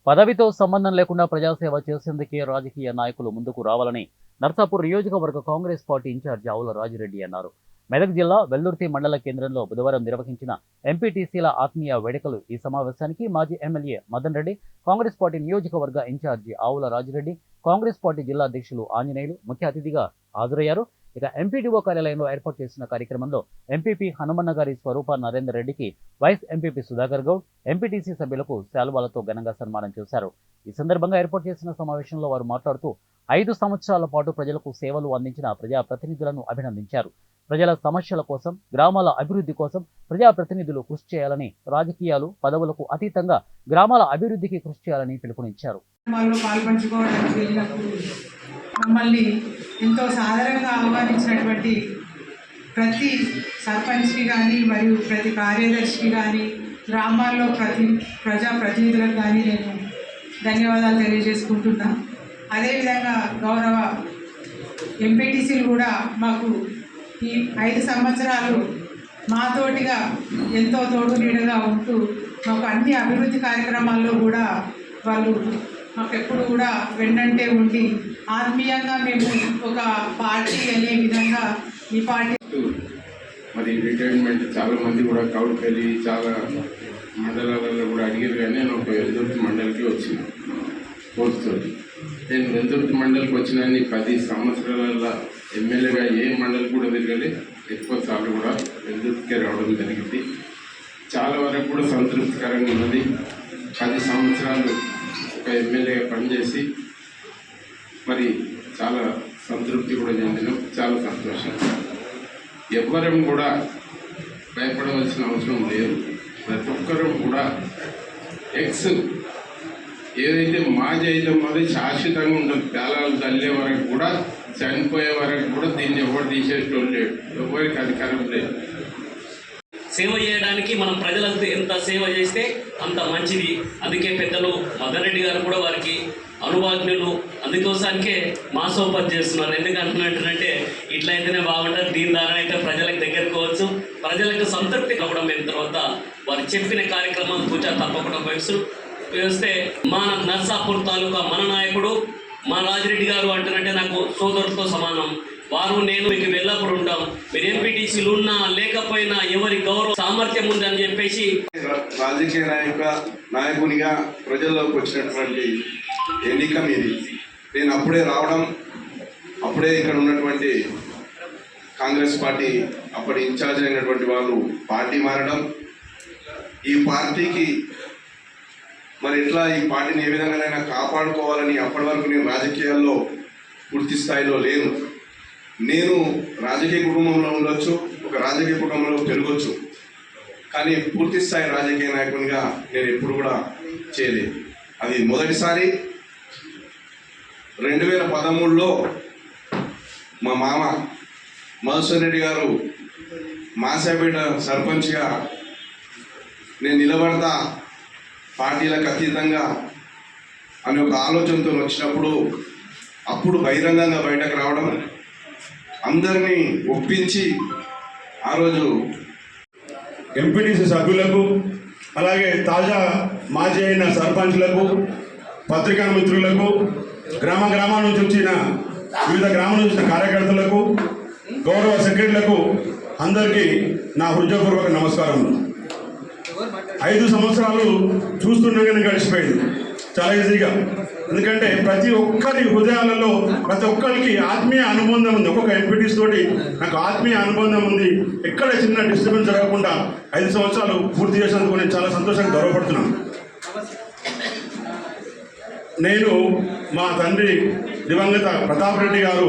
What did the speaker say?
పదవితో సంబంధం లేకుండా ప్రజాసేవ చేసేందుకే రాజకీయ నాయకులు ముందుకు రావాలని నర్సాపూర్ నియోజకవర్గ కాంగ్రెస్ పార్టీ ఇన్ఛార్జి ఆవుల రాజిరెడ్డి అన్నారు. మెదక్ జిల్లా వెల్దుర్తి మండల కేంద్రంలో బుధవారం నిర్వహించిన ఎంపీటీసీల ఆత్మీయ వేడుకలు. ఈ సమావేశానికి మాజీ ఎమ్మెల్యే మదన్ రెడ్డి, కాంగ్రెస్ పార్టీ నియోజకవర్గ ఇన్ఛార్జి ఆవుల రాజిరెడ్డి, కాంగ్రెస్ పార్టీ జిల్లా అధ్యక్షులు ఆంజనేయులు ముఖ్య అతిథిగా హాజరయ్యారు. ఇక ఎంపీడీఓ కార్యాలయంలో ఏర్పాటు చేసిన కార్యక్రమంలో ఎంపీపీ హనుమన్న గారి స్వరూప నరేందర్ రెడ్డికి vice MPP Sudhakar Goud, MPTC సభ్యులకు శాలువాలతో ఘనంగా సన్మానం చేశారు. ఈ సందర్భంగా ఏర్పాటు చేసిన సమావేశంలో వారు మాట్లాడుతూ 5 సంవత్సరాల పాటు ప్రజలకు సేవలు అందించిన ప్రజాప్రతినిధులను అభినందించారు. ప్రజల సమస్యల కోసం, గ్రామాల అభివృద్ధి కోసం ప్రజాప్రతినిధులు కృషి చేయాలని, రాజకీయాలు, పదవులకు అతీతంగా గ్రామాల అభివృద్ధికి కృషి చేయాలని పిలుపునిచ్చారు. మమ్మల్ని ఎంతో సాధారణంగా ఆహ్వానించినటువంటి ప్రతి సర్పంచ్కి కానీ మరియు ప్రతి కార్యదర్శికి కానీ గ్రామాల్లో ప్రజాప్రతినిధులకు కానీ నేను ధన్యవాదాలు తెలియజేసుకుంటున్నా. అదేవిధంగా గౌరవ ఎంపీటీసీలు కూడా మాకు ఈ 5 సంవత్సరాలు మాతోటిగా ఎంతో తోడు నీడగా ఉంటూ మాకు అన్ని అభివృద్ధి కార్యక్రమాల్లో కూడా వాళ్ళు మాకెప్పుడు కూడా వెన్నంటే ఉండి ఆత్మీయంగా మేము ఒక పార్టీ అనే విధంగా ఈ పార్టీ మరి రిటైర్మెంట్ చాలా మంది కూడా కౌలుకి వెళ్ళి చాలా మండలాలలో కూడా అడిగారు. కానీ నేను ఒక వెల్దుర్తి మండలికి వచ్చిన పోస్తుంది. నేను వెల్దుర్తి మండలికి వచ్చిన 10 సంవత్సరాల ఎమ్మెల్యేగా ఏ మండలి కూడా తిరగలే. ఎక్కువ సార్లు కూడా వెల్దుర్తికే రావడం జరిగింది. చాలా వరకు కూడా సంతృప్తికరంగా ఉన్నది. 10 సంవత్సరాలు ఒక ఎమ్మెల్యేగా పనిచేసి మరి చాలా సంతృప్తి కూడా చెందినాం. చాలా సంతోషం. ఎవ్వరం కూడా భయపడవలసిన అవసరం లేదు. ప్రతి ఒక్కరూ కూడా ఏదైతే మాజీ అయితే అది శాశ్వతంగా ఉంటుంది. పేలాలు తల్లే వరకు కూడా, చనిపోయే వరకు కూడా దీన్ని ఎవరు తీసేటోళ్ళు లేడు. ఎవరికి అధికారం లేదు. సేవ చేయడానికి మనం ప్రజలకు ఎంత సేవ చేస్తే అంత మంచిది. అందుకే పెద్దలు మదన్ రెడ్డి గారు కూడా వారికి అనుభవజ్ఞులు. అందుకోసానికే మాసోపతి చేస్తున్నారు. ఎందుకంటున్నట్టుంటే ఇట్లయితేనే బాగుంటుంది, దీని ద్వారా అయితే ప్రజలకు దగ్గరకోవచ్చు, ప్రజలకు సంతృప్తి కావడం అయిన తర్వాత వారు చెప్పిన కార్యక్రమం పూజ తప్పకుండా వేస్తే మా నర్సాపూర్ తాలూకా మన నాయకుడు మా రాజిరెడ్డి గారు అంటున్నట్టే నాకు సోదరులతో సమానం. వారు నేను మీకు వెళ్ళప్పుడు ఉంటాం. మీరు ఎంపీటీసీలు ఉన్నా లేకపోయినా ఎవరి గౌరవ సామర్థ్యం ఉందని చెప్పేసి రాజకీయ నాయకునిగా ప్రజల్లోకి వచ్చినటువంటి ఎన్నిక మీది. నేను అప్పుడే రావడం, అప్పుడే ఇక్కడ ఉన్నటువంటి కాంగ్రెస్ పార్టీ అప్పటి ఇన్ఛార్జ్ అయినటువంటి వాళ్ళు పార్టీ మారడం, ఈ పార్టీకి మరి ఎట్లా ఈ పార్టీని ఏ విధంగానైనా కాపాడుకోవాలని అప్పటి వరకు నేను రాజకీయాల్లో పూర్తి స్థాయిలో లేను. నేను రాజకీయ కుటుంబంలో ఉండొచ్చు, ఒక రాజకీయ కుటుంబంలో పెరగొచ్చు, కానీ పూర్తి స్థాయి రాజకీయ నాయకునిగా నేను ఎప్పుడు కూడా చేయలేదు. అది మొదటిసారి 2013లో మా మామ మధుసూదన్ రెడ్డి గారు మాసాపేట సర్పంచ్గా నేను నిలబడతా పార్టీలకు అతీతంగా అనే ఒక ఆలోచనతో వచ్చినప్పుడు అప్పుడు బహిరంగంగా బయటకు రావడం, అందరినీ ఒప్పించి ఆ రోజు ఎంపీటీసీ సభ్యులకు, అలాగే తాజా మాజీ అయిన సర్పంచ్లకు, పత్రికా మిత్రులకు, గ్రామాల నుంచి వచ్చిన వివిధ గ్రామాల నుంచి వచ్చిన కార్యకర్తలకు, గౌరవ సెక్రటరీలకు అందరికీ నా హృదయపూర్వక నమస్కారములు. 5 సంవత్సరాలు చూస్తుండగానే గడిచిపోయింది చాలా ఈజీగా. ఎందుకంటే ప్రతి ఒక్కరి హృదయాలలో ప్రతి ఒక్కరికి ఆత్మీయ అనుబంధం ఉంది. ఒక్కొక్క ఎంపీటీస్ తోటి నాకు ఆత్మీయ అనుబంధం ఉంది. ఎక్కడ చిన్న డిస్టర్బెన్స్ జరగకుండా 5 సంవత్సరాలు పూర్తి చేసినందుకు నేను చాలా సంతోషంగా గర్వపడుతున్నాను. నేను మా తండ్రి దివంగత ప్రతాప్ రెడ్డి గారు